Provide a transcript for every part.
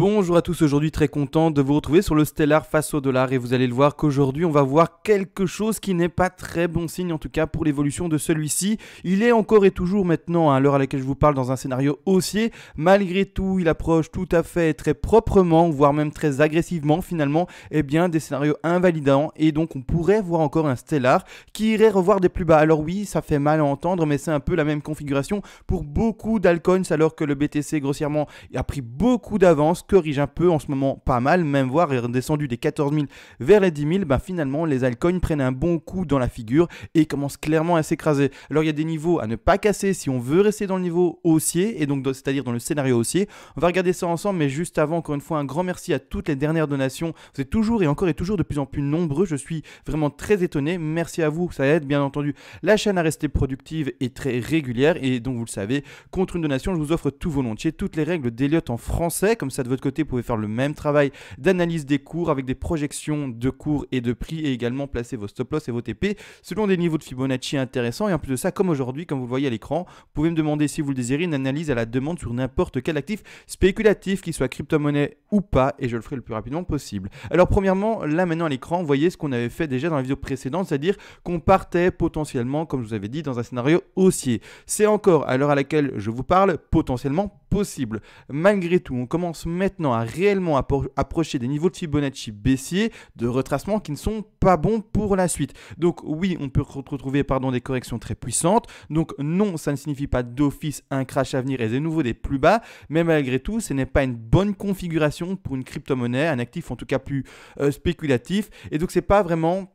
Bonjour à tous, aujourd'hui très content de vous retrouver sur le Stellar face au dollar et vous allez le voir qu'aujourd'hui on va voir quelque chose qui n'est pas très bon signe en tout cas pour l'évolution de celui-ci. Il est encore et toujours maintenant à l'heure à laquelle je vous parle dans un scénario haussier. Malgré tout il approche tout à fait très proprement voire même très agressivement finalement des scénarios invalidants et donc on pourrait voir encore un Stellar qui irait revoir des plus bas. Alors oui ça fait mal à entendre mais c'est un peu la même configuration pour beaucoup d'altcoins alors que le BTC grossièrement a pris beaucoup d'avance, corrige un peu en ce moment pas mal, même voire est redescendu des 14 000 vers les 10 000, finalement les altcoins prennent un bon coup dans la figure et commencent clairement à s'écraser. Alors il y a des niveaux à ne pas casser si on veut rester dans le niveau haussier, et donc c'est-à-dire dans le scénario haussier. On va regarder ça ensemble, mais juste avant, encore une fois, un grand merci à toutes les dernières donations. Vous êtes toujours et encore et toujours de plus en plus nombreux, je suis vraiment très étonné. Merci à vous, ça aide bien entendu la chaîne à rester productive et très régulière, et donc vous le savez, contre une donation, je vous offre tout volontiers, toutes les règles d'Elliott en français, comme ça de votre côté, vous pouvez faire le même travail d'analyse des cours avec des projections de cours et de prix et également placer vos stop loss et vos TP selon des niveaux de Fibonacci intéressants. Et en plus de ça, comme aujourd'hui, comme vous le voyez à l'écran, vous pouvez me demander si vous le désirez une analyse à la demande sur n'importe quel actif spéculatif, qu'il soit crypto-monnaie ou pas, et je le ferai le plus rapidement possible. Alors premièrement, là maintenant à l'écran, vous voyez ce qu'on avait fait déjà dans la vidéo précédente, c'est-à-dire qu'on partait potentiellement, comme je vous avais dit, dans un scénario haussier. C'est encore, à l'heure à laquelle je vous parle, potentiellement possible. Malgré tout, on commence maintenant à réellement approcher des niveaux de Fibonacci baissiers de retracement qui ne sont pas bons pour la suite. Donc oui, on peut retrouver des corrections très puissantes. Donc non, ça ne signifie pas d'office un crash à venir et de nouveau des plus bas, mais malgré tout, ce n'est pas une bonne configuration pour une crypto-monnaie, un actif en tout cas plus spéculatif. Et donc c'est pas vraiment...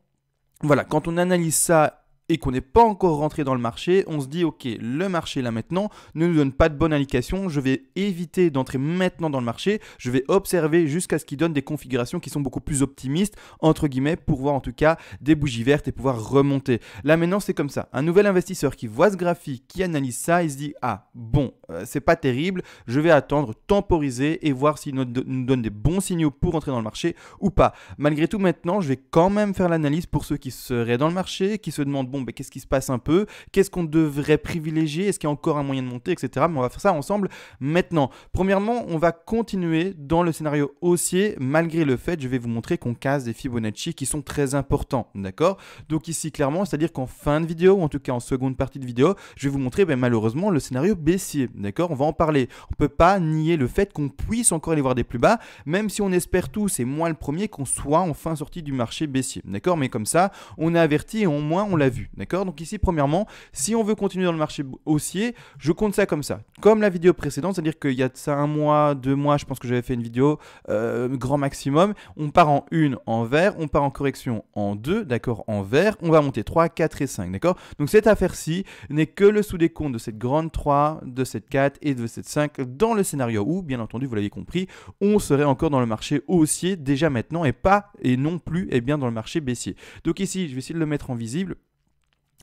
Voilà, quand on analyse ça et qu'on n'est pas encore rentré dans le marché, on se dit ok, le marché là maintenant ne nous donne pas de bonne indication, je vais éviter d'entrer maintenant dans le marché, je vais observer jusqu'à ce qu'il donne des configurations qui sont beaucoup plus optimistes, entre guillemets, pour voir en tout cas des bougies vertes et pouvoir remonter. Là maintenant c'est comme ça, un nouvel investisseur qui voit ce graphique, qui analyse ça, il se dit ah bon, c'est pas terrible, je vais attendre, temporiser et voir s'il nous donne des bons signaux pour entrer dans le marché ou pas. Malgré tout maintenant, je vais quand même faire l'analyse pour ceux qui seraient dans le marché, qui se demandent qu'est-ce qui se passe un peu, qu'est-ce qu'on devrait privilégier, est-ce qu'il y a encore un moyen de monter, etc. Mais on va faire ça ensemble maintenant. Premièrement, on va continuer dans le scénario haussier, malgré le fait, je vais vous montrer qu'on casse des Fibonacci qui sont très importants, d'accord? Donc ici, clairement, c'est-à-dire qu'en fin de vidéo, ou en tout cas en seconde partie de vidéo, je vais vous montrer malheureusement le scénario baissier, d'accord? On va en parler. On ne peut pas nier le fait qu'on puisse encore aller voir des plus bas, même si on espère tous, et moi le premier, qu'on soit enfin sorti du marché baissier, d'accord? Mais comme ça, on est averti et au moins on l'a vu. D'accord? Donc ici, premièrement, si on veut continuer dans le marché haussier, je compte ça comme ça. Comme la vidéo précédente, c'est-à-dire qu'il y a de ça 1 mois, 2 mois, je pense que j'avais fait une vidéo grand maximum. On part en 1 en vert, on part en correction en 2, d'accord, en vert. On va monter 3, 4 et 5, d'accord? Donc cette affaire-ci n'est que le sous-décompte de cette grande 3, de cette 4 et de cette 5 dans le scénario où, bien entendu, vous l'avez compris, on serait encore dans le marché haussier déjà maintenant et non plus dans le marché baissier. Donc ici, je vais essayer de le mettre en visible.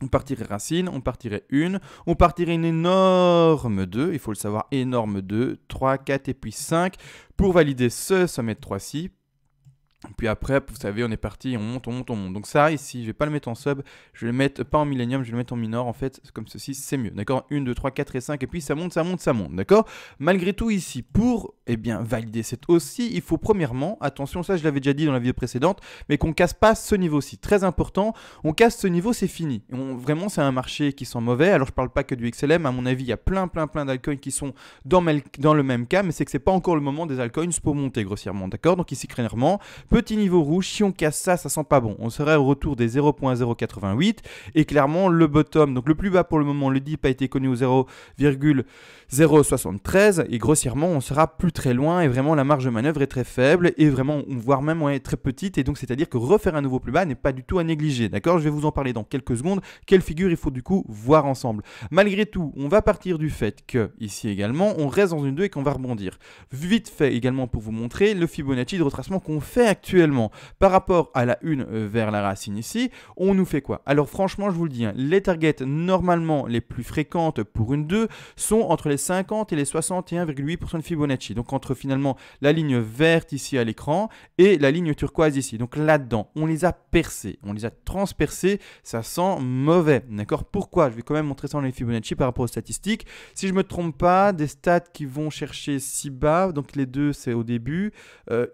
On partirait racine, on partirait 1, on partirait une énorme 2, il faut le savoir, énorme 2, 3, 4 et puis 5 pour valider ce sommet de 3-6. Puis après, vous savez, on est parti, on monte, on monte, on monte. Donc ça, ici, je vais pas le mettre en sub, je vais le mettre pas en millénium, je vais le mettre en minor. En fait, comme ceci, c'est mieux, d'accord? 1, 2, 3, 4 et 5, et puis ça monte, ça monte, ça monte, d'accord? Malgré tout, ici, pour valider cette hausse-ci, il faut premièrement, attention, ça je l'avais déjà dit dans la vidéo précédente, mais qu'on casse pas ce niveau-ci. Très important, on casse ce niveau, c'est fini. Vraiment, c'est un marché qui sent mauvais. Alors, je parle pas que du XLM, à mon avis, il y a plein d'altcoins qui sont dans le même cas, mais c'est que c'est pas encore le moment des altcoins pour monter grossièrement, d'accord? Donc ici, clairement, petit niveau rouge, si on casse ça, ça sent pas bon. On serait au retour des 0.088 et clairement le bottom, donc le plus bas pour le moment, le dip a été connu au 0,073 et grossièrement on sera plus très loin et vraiment la marge de manœuvre est très faible et vraiment voire même très petite et donc c'est-à-dire que refaire un nouveau plus bas n'est pas du tout à négliger, d'accord? Je vais vous en parler dans quelques secondes, quelle figure il faut du coup voir ensemble. Malgré tout, on va partir du fait que ici également on reste dans une 2 et qu'on va rebondir. Vite fait également pour vous montrer le Fibonacci de retracement qu'on fait actuellement actuellement, par rapport à la 1 vers la racine ici, on nous fait quoi? Alors franchement, je vous le dis, hein, les targets normalement les plus fréquentes pour une 2 sont entre les 50 et les 61,8% de Fibonacci. Donc entre finalement la ligne verte ici à l'écran et la ligne turquoise ici. Donc là-dedans, on les a percés, on les a transpercés, ça sent mauvais. D'accord? Pourquoi? Je vais quand même montrer ça dans les Fibonacci par rapport aux statistiques. Si je ne me trompe pas, des stats qui vont chercher si bas, donc les deux c'est au début,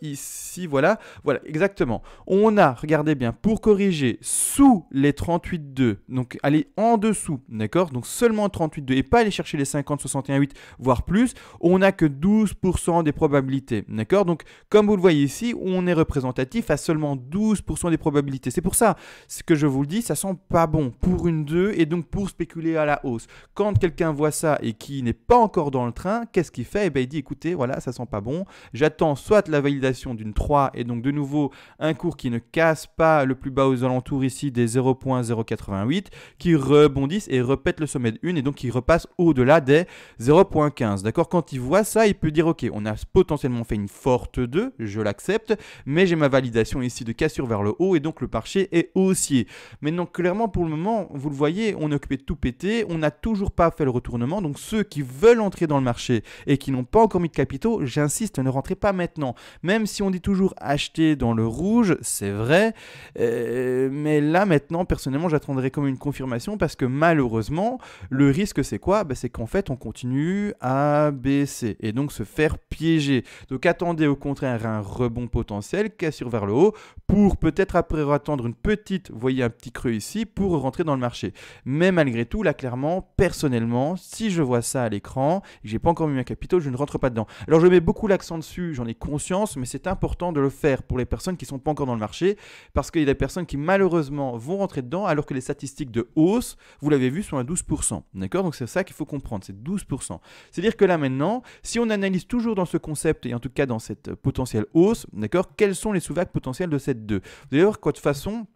ici voilà, voilà exactement. On a, regardez bien, pour corriger sous les 38,2, donc aller en dessous, d'accord, donc seulement 38,2 et pas aller chercher les 50, 61,8 voire plus, on n'a que 12% des probabilités, d'accord. Donc comme vous le voyez ici, on est représentatif à seulement 12% des probabilités. C'est pour ça, ce que je vous le dis, ça sent pas bon pour une 2 et donc pour spéculer à la hausse. Quand quelqu'un voit ça et qui n'est pas encore dans le train, qu'est-ce qu'il fait? Eh bien, il dit écoutez, voilà, ça sent pas bon. J'attends soit la validation d'une 3 et donc de nouveau un cours qui ne casse pas le plus bas aux alentours ici des 0.088, qui rebondisse et repète le sommet de 1 et donc qui repasse au-delà des 0.15. D'accord? Quand il voit ça, il peut dire ok, on a potentiellement fait une forte 2, je l'accepte, mais j'ai ma validation ici de cassure vers le haut et donc le marché est haussier. Maintenant, clairement, pour le moment, vous le voyez, on est occupé de tout péter, on n'a toujours pas fait le retournement, donc ceux qui veulent entrer dans le marché et qui n'ont pas encore mis de capitaux, j'insiste, ne rentrez pas maintenant. Même si on dit toujours acheter dans le rouge, c'est vrai, mais là maintenant, personnellement, j'attendrai comme une confirmation parce que malheureusement, le risque c'est quoi? C'est qu'en fait, on continue à baisser et donc se faire piéger. Donc attendez au contraire un rebond potentiel, cassure vers le haut, pour peut-être après attendre une petite, vous voyez un petit creux ici, pour rentrer dans le marché. Mais malgré tout, là clairement, personnellement, si je vois ça à l'écran, et que j'ai pas encore mis un capital, je ne rentre pas dedans. Alors je mets beaucoup l'accent dessus, j'en ai conscience, mais c'est important de le faire pour les personnes qui ne sont pas encore dans le marché, parce qu'il y a des personnes qui malheureusement vont rentrer dedans, alors que les statistiques de hausse, vous l'avez vu, sont à 12%. D'accord? Donc c'est ça qu'il faut comprendre, c'est 12%. C'est-à-dire que là maintenant, si on analyse toujours dans ce concept, et en tout cas dans cette potentielle hausse, d'accord, quels sont les sous-vagues potentielles de cette 2? Vous allez voir que de toute façon,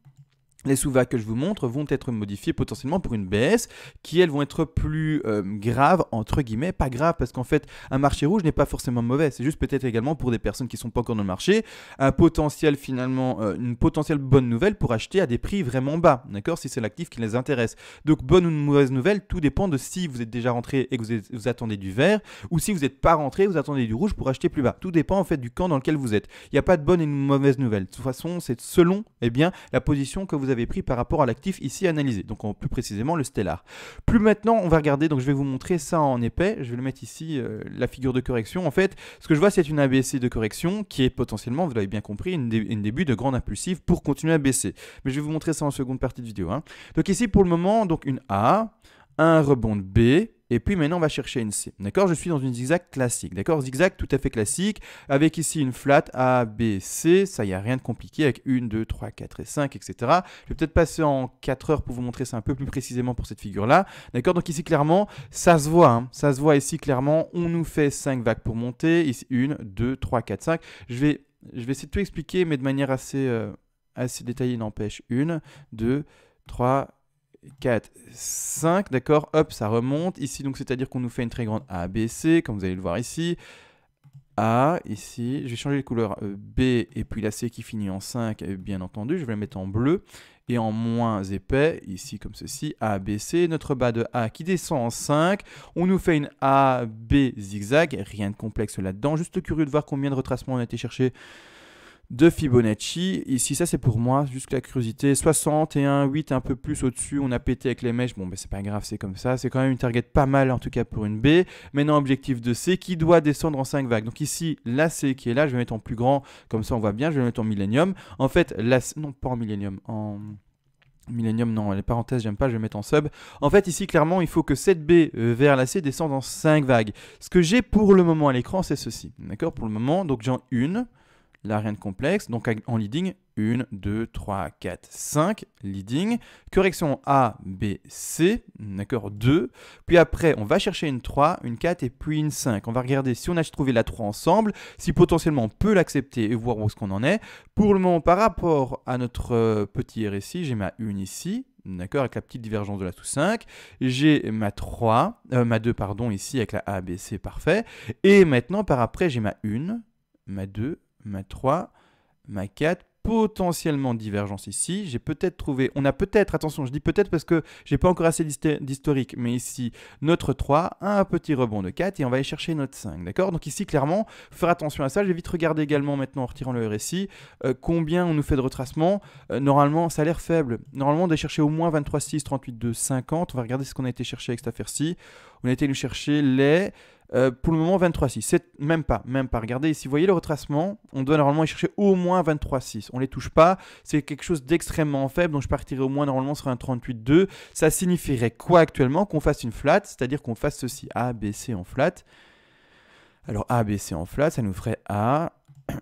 les sous-vagues que je vous montre vont être modifiées potentiellement pour une baisse qui, elles, vont être plus graves, entre guillemets. Pas grave parce qu'en fait, un marché rouge n'est pas forcément mauvais. C'est juste peut-être également pour des personnes qui ne sont pas encore dans le marché, un potentiel finalement, une potentielle bonne nouvelle pour acheter à des prix vraiment bas, d'accord, si c'est l'actif qui les intéresse. Donc, bonne ou mauvaise nouvelle, tout dépend de si vous êtes déjà rentré et que vous attendez du vert ou si vous n'êtes pas rentré, vous attendez du rouge pour acheter plus bas. Tout dépend en fait du camp dans lequel vous êtes. Il n'y a pas de bonne et de mauvaise nouvelle. De toute façon, c'est selon la position que vous avez pris par rapport à l'actif ici analysé, donc plus précisément le Stellar. Plus maintenant, on va regarder, donc je vais vous montrer ça en épais, je vais le mettre ici, la figure de correction. En fait, ce que je vois, c'est une ABC de correction qui est potentiellement, vous l'avez bien compris, une début de grande impulsive pour continuer à baisser. Mais je vais vous montrer ça en seconde partie de vidéo. Donc ici, pour le moment, donc une A, un rebond de B, et puis maintenant on va chercher une C. D'accord? Je suis dans une zigzag classique. D'accord? Zigzag tout à fait classique, avec ici une flat A, B, C. Ça, il n'y a rien de compliqué avec 1, 2, 3, 4 et 5, etc. Je vais peut-être passer en 4 heures pour vous montrer ça un peu plus précisément pour cette figure-là. D'accord? Donc ici, clairement, ça se voit. Ça se voit ici, clairement. On nous fait 5 vagues pour monter. Ici, 1, 2, 3, 4, 5. Je vais essayer de tout expliquer, mais de manière assez détaillée, n'empêche. 1, 2, 3, 4, 5, d'accord, hop, ça remonte. Ici, donc, c'est-à-dire qu'on nous fait une très grande A, B, C, comme vous allez le voir ici. A, ici, je vais changer les couleurs B et puis la C qui finit en 5, bien entendu, je vais la mettre en bleu et en moins épais, ici comme ceci, A, B, C, notre bas de A qui descend en 5, on nous fait une A, B zigzag, rien de complexe là-dedans, juste curieux de voir combien de retracements on a été chercher de Fibonacci. Ici, ça c'est pour moi, juste la curiosité. 61, 8, un peu plus au-dessus. On a pété avec les mèches. Bon, ben c'est pas grave, c'est comme ça. C'est quand même une target pas mal, en tout cas pour une B. Maintenant, objectif de C qui doit descendre en 5 vagues. Donc ici, la C qui est là, je vais mettre en plus grand. Comme ça, on voit bien. Je vais mettre en millénium. En fait, non, pas en millénium. En millénium, non, les parenthèses, j'aime pas, je vais mettre en sub. En fait, ici, clairement, il faut que cette B vers la C descende en 5 vagues. Ce que j'ai pour le moment à l'écran, c'est ceci. D'accord? Pour le moment, donc j'en une. Là, rien de complexe. Donc, en leading, 1, 2, 3, 4, 5. Leading. Correction A, B, C. D'accord, 2. Puis après, on va chercher une 3, une 4 et puis une 5. On va regarder si on a trouvé la 3 ensemble, si potentiellement on peut l'accepter et voir où est-ce qu'on en est. Pour le moment, par rapport à notre petit RSI, j'ai ma 1 ici. D'accord, avec la petite divergence de la sous 5. J'ai ma 2, pardon, ici avec la A, B, C, parfait. Et maintenant, par après, j'ai ma 1, ma 2, ma 3 ma 4, potentiellement divergence ici. J'ai peut-être trouvé, on a peut-être, attention, je dis peut-être parce que j'ai pas encore assez d'historique, mais ici, notre 3, un petit rebond de 4 et on va aller chercher notre 5, d'accord? Donc ici, clairement, faut faire attention à ça. Je vais vite regarder également maintenant en retirant le RSI, combien on nous fait de retracement. Normalement, ça a l'air faible. Normalement, on doit chercher au moins 23,6, 38,2, 50. On va regarder ce qu'on a été chercher avec cette affaire-ci. On a été nous chercher les... pour le moment, 23,6. C'est même pas. Regardez ici, vous voyez le retracement, on doit normalement y chercher au moins 23,6. On ne les touche pas, c'est quelque chose d'extrêmement faible, donc je partirais au moins normalement sur un 38,2. Ça signifierait quoi actuellement? Qu'on fasse une flat, c'est-à-dire qu'on fasse ceci, A, B, C en flat. Alors A, B, C en flat, ça nous ferait A,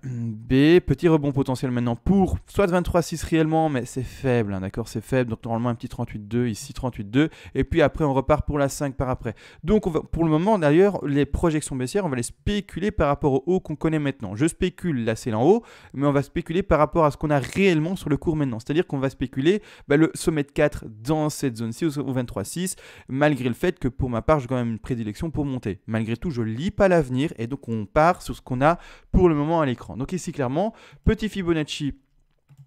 B, petit rebond potentiel maintenant pour soit 23,6 réellement, mais c'est faible, hein, d'accord, c'est faible, donc normalement un petit 38,2, ici 38,2, et puis après on repart pour la 5 par après. Donc on va, pour le moment d'ailleurs, les projections baissières, on va les spéculer par rapport au haut qu'on connaît maintenant. Je spécule là c'est en haut, mais on va spéculer par rapport à ce qu'on a réellement sur le cours maintenant, c'est-à-dire qu'on va spéculer le sommet de 4 dans cette zone-ci, au 23,6, malgré le fait que pour ma part, j'ai quand même une prédilection pour monter. Malgré tout, je ne lis pas l'avenir, et donc on part sur ce qu'on a pour le moment à l'écran. Donc ici clairement, petit Fibonacci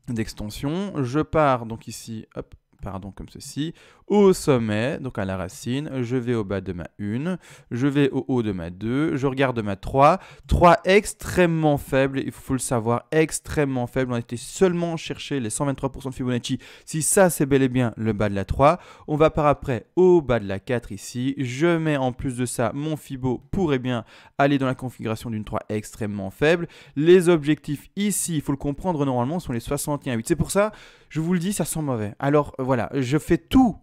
d'extension, je pars donc ici, hop, pardon, comme ceci, au sommet, donc à la racine, je vais au bas de ma 1, je vais au haut de ma 2, je regarde ma 3, 3 extrêmement faible, il faut le savoir, extrêmement faible, on a été seulement chercher les 123% de Fibonacci, si ça c'est bel et bien le bas de la 3, on va par après au bas de la 4 ici, je mets en plus de ça mon Fibo pour bien aller dans la configuration d'une 3 extrêmement faible, les objectifs ici, il faut le comprendre normalement, sont les 61,8, c'est pour ça, je vous le dis, ça sent mauvais, alors voilà, je fais tout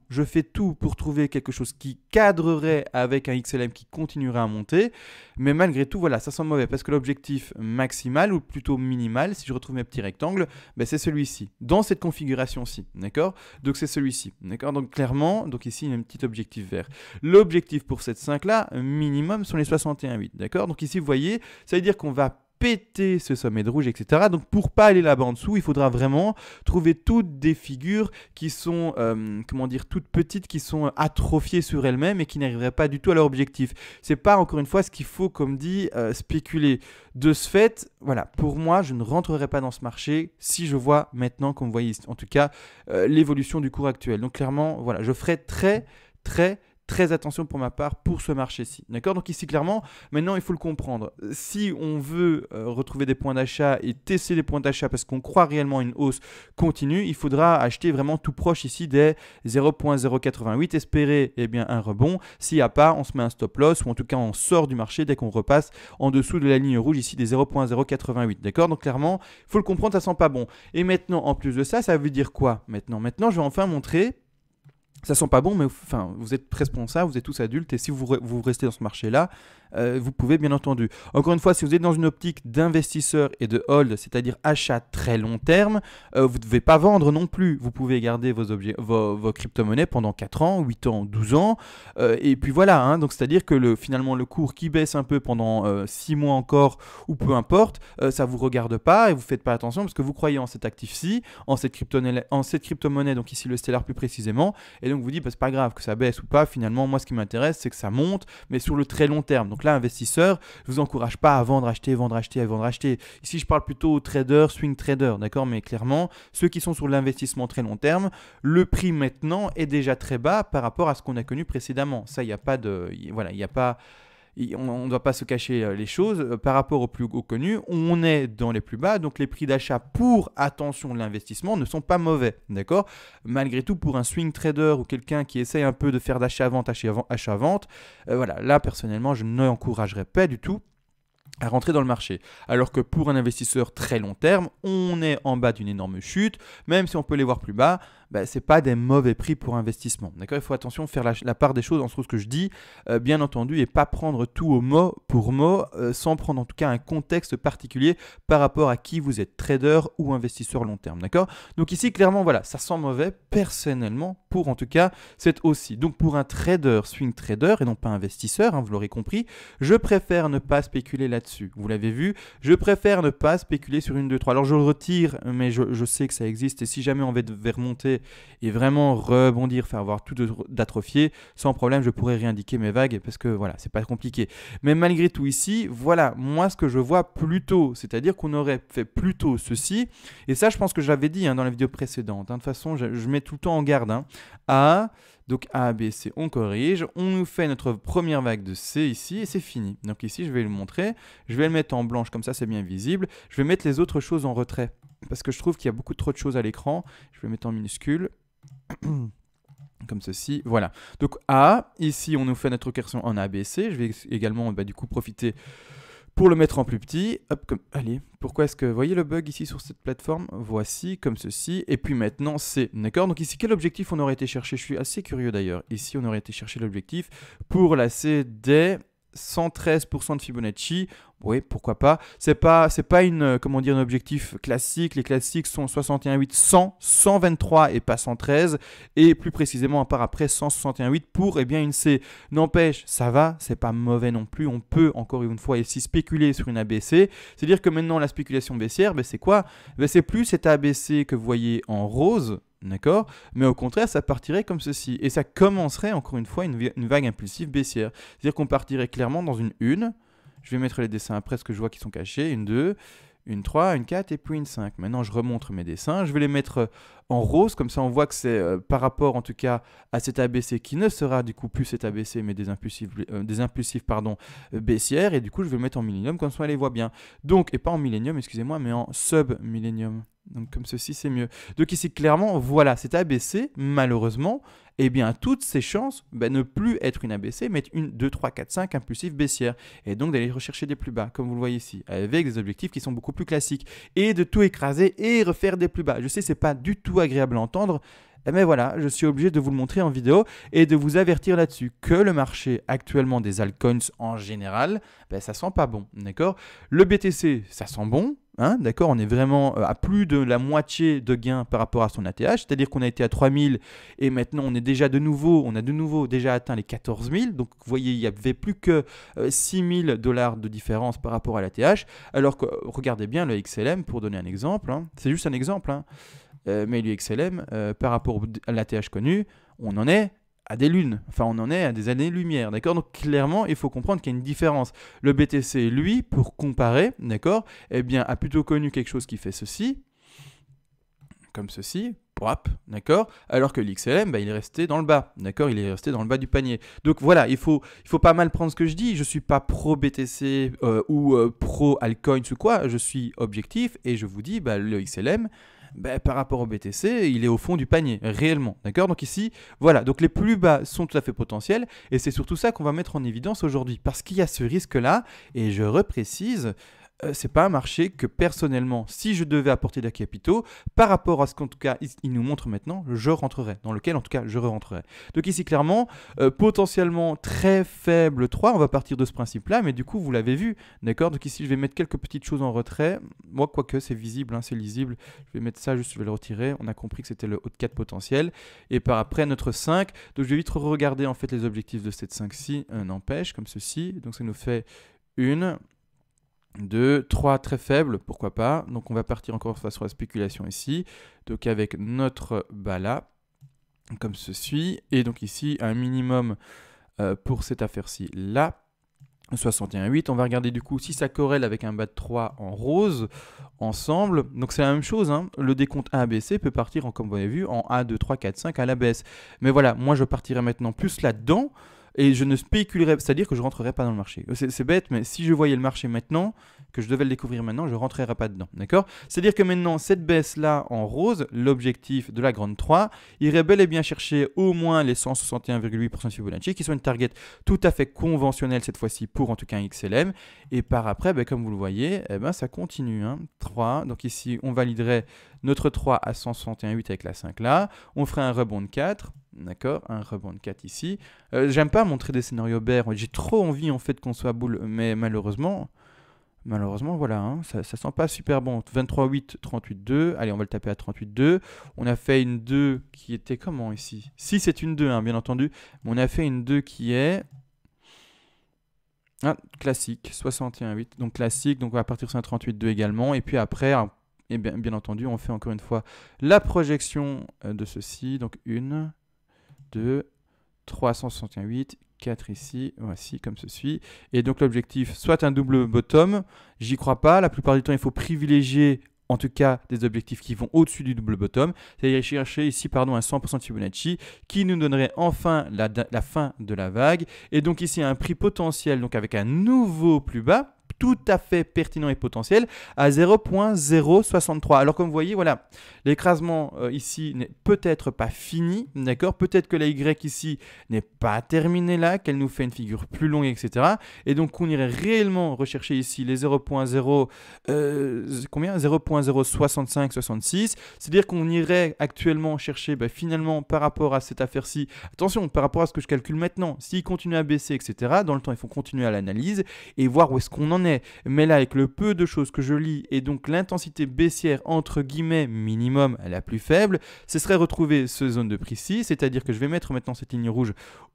pour trouver quelque chose qui cadrerait avec un XLM qui continuerait à monter, mais malgré tout, voilà, ça sent mauvais parce que l'objectif maximal ou plutôt minimal, si je retrouve mes petits rectangles, c'est celui-ci, dans cette configuration-ci, d'accord? Donc c'est celui-ci, d'accord? Donc clairement, donc ici, il y a un petit objectif vert. L'objectif pour cette 5-là, minimum, sont les 61,8, d'accord? Donc ici, vous voyez, ça veut dire qu'on va péter ce sommet de rouge, etc. Donc pour pas aller là-bas en dessous, il faudra vraiment trouver toutes des figures qui sont, comment dire, toutes petites, qui sont atrophiées sur elles-mêmes et qui n'arriveraient pas du tout à leur objectif. C'est pas, encore une fois, ce qu'il faut, comme dit, spéculer. De ce fait, voilà, pour moi, je ne rentrerai pas dans ce marché si je vois maintenant, comme vous voyez ici, en tout cas, l'évolution du cours actuel. Donc clairement, voilà, je ferai très attention pour ma part pour ce marché-ci. D'accord? Donc ici, clairement, maintenant, il faut le comprendre. Si on veut retrouver des points d'achat et tester les points d'achat parce qu'on croit réellement à une hausse continue, il faudra acheter vraiment tout proche ici des 0.088, espérer bien, un rebond. S'il n'y a pas, on se met un stop loss ou en tout cas, on sort du marché dès qu'on repasse en dessous de la ligne rouge ici des 0.088. D'accord? Donc clairement, il faut le comprendre, ça sent pas bon. Et maintenant, en plus de ça, ça veut dire quoi maintenant, je vais enfin montrer. Ça sent pas bon, mais enfin, vous êtes responsable, vous êtes tous adultes, et si vous restez dans ce marché-là, vous pouvez bien entendu. Encore une fois, si vous êtes dans une optique d'investisseur et de hold, c'est-à-dire achat très long terme, vous ne devez pas vendre non plus. Vous pouvez garder vos crypto-monnaies pendant 4 ans, 8 ans, 12 ans, et puis voilà. Hein, donc c'est-à-dire que finalement le cours qui baisse un peu pendant 6 mois encore, ou peu importe, ça ne vous regarde pas et vous ne faites pas attention parce que vous croyez en cet actif-ci, en cette crypto-monnaie, donc ici le Stellar plus précisément, et donc vous dites c'est pas grave que ça baisse ou pas, finalement moi ce qui m'intéresse c'est que ça monte, mais sur le très long terme. Donc là, investisseur, je vous encourage pas à vendre, acheter, vendre, acheter, vendre, acheter. Ici, je parle plutôt aux traders, swing traders, d'accord? Mais clairement, ceux qui sont sur l'investissement très long terme, le prix maintenant est déjà très bas par rapport à ce qu'on a connu précédemment. Ça, il n'y a pas de... Voilà, il n'y a pas... On ne doit pas se cacher les choses. Par rapport aux plus hauts connus, on est dans les plus bas, donc les prix d'achat pour, attention, l'investissement ne sont pas mauvais, d'accord? Malgré tout, pour un swing trader ou quelqu'un qui essaye un peu de faire d'achat-vente, achat-vente, voilà, là, personnellement, je n'encouragerais pas du tout à rentrer dans le marché. Alors que pour un investisseur très long terme, on est en bas d'une énorme chute, même si on peut les voir plus bas, ce n'est pas des mauvais prix pour investissement. D'accord? Il faut attention, faire la part des choses entre ce que je dis, bien entendu, et pas prendre tout au mot pour mot, sans prendre en tout cas un contexte particulier par rapport à qui vous êtes, trader ou investisseur long terme. D'accord? Donc ici, clairement, voilà, ça sent mauvais, personnellement, pour en tout cas cette hausse-ci. Donc pour un trader, swing trader, et non pas investisseur, hein, vous l'aurez compris, je préfère ne pas spéculer là-dessus. Vous l'avez vu, je préfère ne pas spéculer sur une, 2, 3. Alors je le retire, mais je sais que ça existe, et si jamais on devait remonter, passer et vraiment rebondir, faire avoir tout d'atrophié, sans problème, je pourrais réindiquer mes vagues parce que voilà, c'est pas compliqué. Mais malgré tout ici, voilà, moi ce que je vois plutôt, c'est-à-dire qu'on aurait fait plutôt ceci, et ça je pense que j'avais dit dans la vidéo précédente, de toute façon je mets tout le temps en garde, A, donc A, B, C, on corrige, on nous fait notre première vague de C ici et c'est fini. Donc ici je vais le montrer, je vais le mettre en blanche comme ça c'est bien visible, je vais mettre les autres choses en retrait parce que je trouve qu'il y a beaucoup trop de choses à l'écran, je vais le mettre en minuscule. Comme ceci, voilà. Donc A, ici on nous fait notre correction en ABC. Je vais également du coup profiter pour le mettre en plus petit. Hop, comme, allez, pourquoi est-ce que, vous voyez le bug ici sur cette plateforme? Voici, comme ceci. Et puis maintenant C, d'accord? Donc ici, quel objectif on aurait été chercher? Je suis assez curieux d'ailleurs. Ici, on aurait été chercher l'objectif pour la C des 113% de Fibonacci. Oui, pourquoi pas. C'est pas une, comment dire, un objectif classique. Les classiques sont 61,8, 100, 123 et pas 113. Et plus précisément, par après, 161,8 pour une C. N'empêche, ça va, c'est pas mauvais non plus. On peut, encore une fois, ici spéculer sur une ABC. C'est-à-dire que maintenant, la spéculation baissière, c'est quoi? C'est plus cette ABC que vous voyez en rose. D'accord? Mais au contraire, ça partirait comme ceci. Et ça commencerait, encore une fois, une vague impulsive baissière. C'est-à-dire qu'on partirait clairement dans une 1. Je vais mettre les dessins après, parce que je vois qu'ils sont cachés. Une 2, une 3, une 4 et puis une 5. Maintenant, je remontre mes dessins. Je vais les mettre en rose, comme ça on voit que c'est par rapport en tout cas à cet ABC qui ne sera du coup plus cet ABC mais des impulsifs baissières. Et du coup, je vais le mettre en millénium, comme ça on les voit bien. Donc, et pas en millénium, excusez-moi, mais en sub-millénium. Donc comme ceci, c'est mieux. Donc ici, clairement, voilà, cet ABC, malheureusement, toutes ces chances ne plus être une ABC, mais être une 2, 3, 4, 5 impulsives baissières. Et donc d'aller rechercher des plus bas, comme vous le voyez ici, avec des objectifs qui sont beaucoup plus classiques. Et de tout écraser et refaire des plus bas. Je sais, c'est pas du tout agréable à entendre, mais voilà, je suis obligé de vous le montrer en vidéo et de vous avertir là-dessus que le marché actuellement des altcoins en général, ça sent pas bon, d'accord? Le BTC, ça sent bon. D'accord, on est vraiment à plus de la moitié de gains par rapport à son ATH, c'est-à-dire qu'on a été à 3000 et maintenant on a de nouveau déjà atteint les 14 000. Donc vous voyez, il n'y avait plus que 6 000 $ de différence par rapport à l'ATH. Alors que regardez bien le XLM pour donner un exemple, c'est juste un exemple, mais le XLM par rapport à l'ATH connu, on en est à des lunes, enfin on en est à des années-lumière, d'accord? Donc clairement, il faut comprendre qu'il y a une différence. Le BTC, lui, pour comparer, d'accord, a plutôt connu quelque chose qui fait ceci, comme ceci, d'accord, alors que l'XLM, il est resté dans le bas, d'accord, il est resté dans le bas du panier. Donc voilà, il faut pas mal prendre ce que je dis, je suis pas pro BTC ou pro altcoins ou quoi, je suis objectif et je vous dis, le XLM, par rapport au BTC, il est au fond du panier, réellement. D'accord? Donc ici, voilà. Donc les plus bas sont tout à fait potentiels. Et c'est surtout ça qu'on va mettre en évidence aujourd'hui. Parce qu'il y a ce risque-là. Et je reprécise, c'est pas un marché que personnellement, si je devais apporter des capitaux, par rapport à ce qu'en tout cas il nous montre maintenant, je rentrerai. Dans lequel en tout cas je rentrerai. Donc ici clairement, potentiellement très faible 3, on va partir de ce principe-là, mais du coup vous l'avez vu, d'accord? Donc ici je vais mettre quelques petites choses en retrait. Moi quoique c'est visible, c'est lisible, je vais mettre ça juste, je vais le retirer. On a compris que c'était le haut de 4 potentiel. Et par après notre 5, donc je vais vite regarder en fait les objectifs de cette 5-ci, n'empêche, comme ceci. Donc ça nous fait 1, 2, 3 très faibles, pourquoi pas. Donc on va partir encore une fois sur la spéculation ici. Donc avec notre bas là, comme ceci. Et donc ici un minimum pour cette affaire-ci là. 61,8. On va regarder du coup si ça corrèle avec un bas de 3 en rose ensemble. Donc c'est la même chose. Le décompte ABC peut partir, comme vous avez vu, en A, 2, 3, 4, 5 à la baisse. Mais voilà, moi je partirai maintenant plus là-dedans. Et je ne spéculerai, c'est-à-dire que je ne rentrerai pas dans le marché. C'est bête, mais si je voyais le marché maintenant, que je devais le découvrir maintenant, je ne rentrerai pas dedans. D'accord? C'est-à-dire que maintenant, cette baisse-là en rose, l'objectif de la grande 3, irait bel et bien chercher au moins les 161,8% de Fibonacci, qui sont une target tout à fait conventionnelle cette fois-ci pour en tout cas un XLM. Et par après, comme vous le voyez, ça continue. 3, donc ici, on validerait notre 3 à 161,8 avec la 5 là. On ferait un rebond de 4. D'accord, un rebond de 4 ici. J'aime pas montrer des scénarios bear. J'ai trop envie en fait qu'on soit boule, mais malheureusement voilà, ça sent pas super bon. 23,8, 38,2. Allez, on va le taper à 38,2. On a fait une 2 qui était comment ici? Si c'est une 2, bien entendu. Mais on a fait une 2 qui est classique, 61,8. Donc classique, donc on va partir sur un 38,2 également. Et puis après, Et bien entendu, on fait encore une fois la projection de ceci. Donc 1, 2, 368, 4 ici, voici comme ceci. Et donc l'objectif, soit un double bottom, j'y crois pas. La plupart du temps, il faut privilégier en tout cas des objectifs qui vont au-dessus du double bottom. C'est-à-dire chercher ici un 100% de Fibonacci qui nous donnerait enfin la fin de la vague. Et donc ici un prix potentiel, donc avec un nouveau plus bas, tout à fait pertinent et potentiel à 0.063. Alors comme vous voyez, voilà, l'écrasement ici n'est peut-être pas fini, d'accord? Peut-être que la Y ici n'est pas terminée là, qu'elle nous fait une figure plus longue, etc. Et donc on irait réellement rechercher ici les 0.06566. C'est-à-dire qu'on irait actuellement chercher finalement par rapport à cette affaire-ci, attention, par rapport à ce que je calcule maintenant, s'il continue à baisser, etc., dans le temps, il faut continuer à l'analyse et voir où est-ce qu'on en est. Mais là, avec le peu de choses que je lis et donc l'intensité baissière entre guillemets minimum la plus faible, ce serait retrouver ce zone de prix-ci, c'est-à-dire que je vais mettre maintenant cette ligne rouge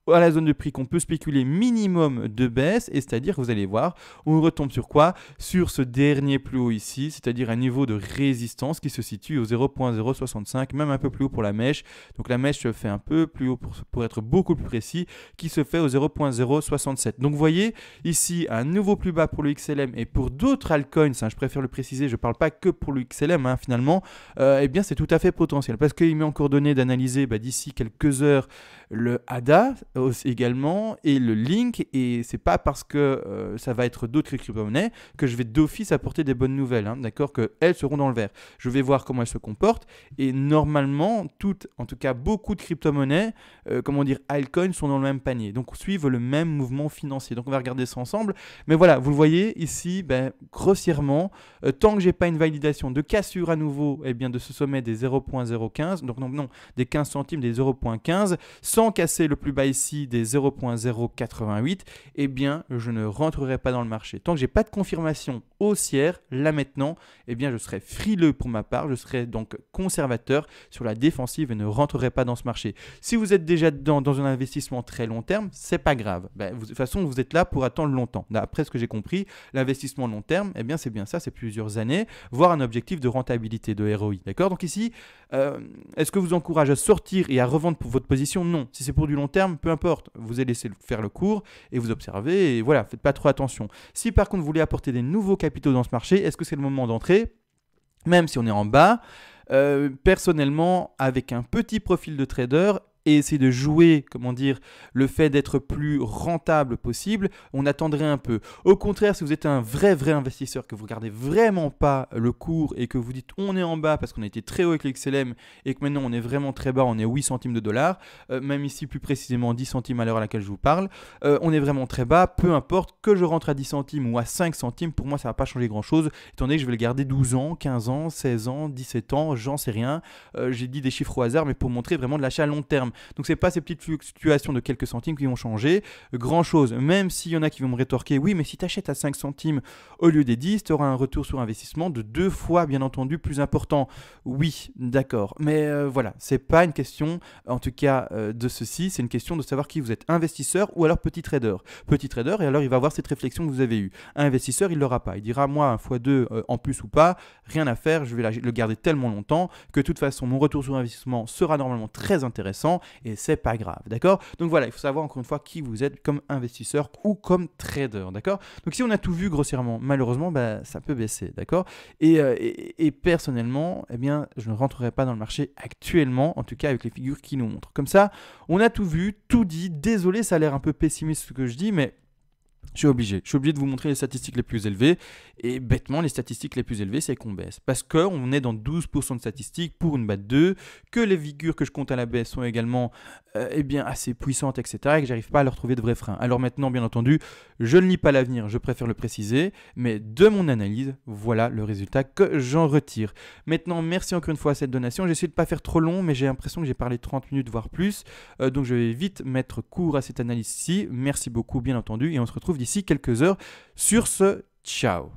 à la zone de prix qu'on peut spéculer minimum de baisse, et c'est-à-dire que vous allez voir, on retombe sur quoi? Sur ce dernier plus haut ici, c'est-à-dire un niveau de résistance qui se situe au 0.065, même un peu plus haut pour la mèche. Donc la mèche se fait un peu plus haut pour être beaucoup plus précis, qui se fait au 0.067. Donc vous voyez ici un nouveau plus bas pour le XLM et pour d'autres altcoins, je préfère le préciser, je ne parle pas que pour le XLM finalement, eh bien c'est tout à fait potentiel parce qu'il m'est encore donné d'analyser d'ici quelques heures le ADA également et le Link, et c'est pas parce que ça va être d'autres crypto-monnaies que je vais d'office apporter des bonnes nouvelles, d'accord, qu'elles seront dans le vert. Je vais voir comment elles se comportent et normalement toutes, en tout cas beaucoup de crypto-monnaies, altcoins sont dans le même panier, donc suivent le même mouvement financier. Donc on va regarder ça ensemble, mais voilà, vous le voyez ici, grossièrement, tant que j'ai pas une validation de cassure à nouveau de ce sommet des 0.015, donc non, des 15 centimes, des 0.15, sans casser le plus bas ici des 0.088, je ne rentrerai pas dans le marché. Tant que j'ai pas de confirmation haussière, là maintenant, je serai frileux pour ma part, je serai donc conservateur sur la défensive et ne rentrerai pas dans ce marché. Si vous êtes déjà dans un investissement très long terme, c'est pas grave. De toute façon, vous êtes là pour attendre longtemps. Après ce que j'ai compris, l'investissement long terme, c'est bien ça, c'est plusieurs années, voire un objectif de rentabilité, de ROI. D'accord? Donc ici, est-ce que vous encourage à sortir et à revendre pour votre position? Non. Si c'est pour du long terme, peu importe. Vous allez laisser faire le cours et vous observez et voilà, faites pas trop attention. Si par contre vous voulez apporter des nouveaux capitaux dans ce marché, est-ce que c'est le moment d'entrer? Même si on est en bas, personnellement, avec un petit profil de trader, et essayer de jouer, le fait d'être plus rentable possible, on attendrait un peu. Au contraire, si vous êtes un vrai investisseur, que vous ne regardez vraiment pas le cours et que vous dites on est en bas parce qu'on a été très haut avec l'XLM et que maintenant on est vraiment très bas, on est 8 centimes de dollars, même ici plus précisément 10 centimes à l'heure à laquelle je vous parle, on est vraiment très bas, peu importe que je rentre à 10 centimes ou à 5 centimes, pour moi ça ne va pas changer grand chose, étant donné que je vais le garder 12 ans, 15 ans, 16 ans, 17 ans, j'en sais rien, j'ai dit des chiffres au hasard mais pour montrer vraiment de l'achat à long terme. Donc, ce n'est pas ces petites fluctuations de quelques centimes qui vont changer grand-chose. Même s'il y en a qui vont me rétorquer, oui, mais si tu achètes à 5 centimes au lieu des 10, tu auras un retour sur investissement de 2 fois, bien entendu, plus important. Oui, d'accord. Mais voilà, ce n'est pas une question, en tout cas, de ceci. C'est une question de savoir qui vous êtes, investisseur ou alors petit trader. Petit trader, et alors il va avoir cette réflexion que vous avez eue. Un investisseur, il ne l'aura pas. Il dira, moi, 1 x 2 en plus ou pas, rien à faire, je vais le garder tellement longtemps que de toute façon, mon retour sur investissement sera normalement très intéressant. Et c'est pas grave, d'accord? Donc voilà, il faut savoir encore une fois qui vous êtes comme investisseur ou comme trader, d'accord? Donc si on a tout vu grossièrement, malheureusement, ça peut baisser, d'accord? Et personnellement, je ne rentrerai pas dans le marché actuellement, en tout cas avec les figures qui nous montrent. Comme ça, on a tout vu, tout dit. Désolé, ça a l'air un peu pessimiste ce que je dis, mais je suis obligé de vous montrer les statistiques les plus élevées, et bêtement les statistiques les plus élevées c'est qu'on baisse parce qu'on est dans 12% de statistiques pour une BAT2, que les figures que je compte à la baisse sont également assez puissantes, etc., et que j'arrive pas à leur trouver de vrais freins. Alors maintenant, bien entendu, je ne lis pas l'avenir, je préfère le préciser, mais de mon analyse, voilà le résultat que j'en retire. Maintenant, merci encore une fois à cette donation. J'essaie de ne pas faire trop long, mais j'ai l'impression que j'ai parlé 30 minutes voire plus, donc je vais vite mettre court à cette analyse-ci. Merci beaucoup, bien entendu, et on se retrouve d'ici quelques heures. Sur ce, ciao.